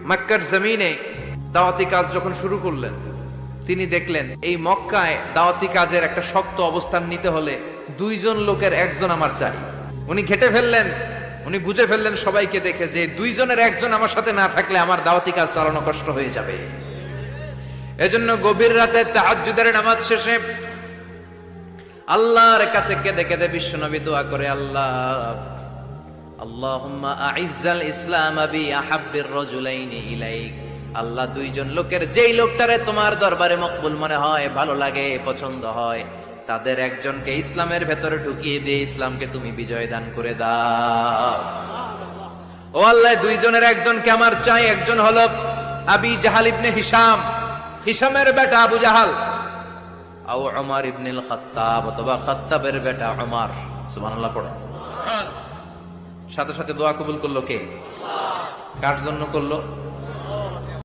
মক্কার জমিনে দাওয়াতি কাজ যখন শুরু করলেন, তিনি দেখলেন এই মক্কায় দাওয়াতি কাজের একটা শক্ত অবস্থান নিতে হলে দুইজন লোকের একজন আমার চাই। উনি ঘেটে ফেললেন, উনি বুঝে ফেললেন সবাইকে দেখে যে দুইজনের একজন আমার সাথে না থাকলে আমার দাওয়াতি কাজ চালানো কষ্ট হয়ে যাবে। এজন্য গভীর রাতে তাহাজ্জুদের নামাজ শেষে আল্লাহর কাছে কেঁদে কেঁদে বিশ্বনবী দোয়া করে, আল্লাহ আল্লাহুম্মা আইজ্জাল ইসলাম বি আহাব্বির রাজুলাইনি ইলাইক। আল্লাহ, দুইজন লোকের যেই লোকটারে তোমার দরবারে মকবুল মনে হয়, ভালো লাগে, পছন্দ হয়, তাদের একজনকে ইসলামের ভেতরে ঢুকিয়ে দিয়ে ইসলামকে তুমি বিজয় দান করে দাও। ও আল্লাহ, দুইজনের একজনকে আমার চাই। একজন হলো আবি জাহাল ইবনে হিশাম, হিশামের বেটা আবু জাহাল, আও উমর ইবনুল খাত্তাব, অথবা খাত্তাবের বেটা উমর। সুবহানাল্লাহ পড়ো। সাথে সাথে দোয়া কবুল করলো কে? কার জন্য করলো?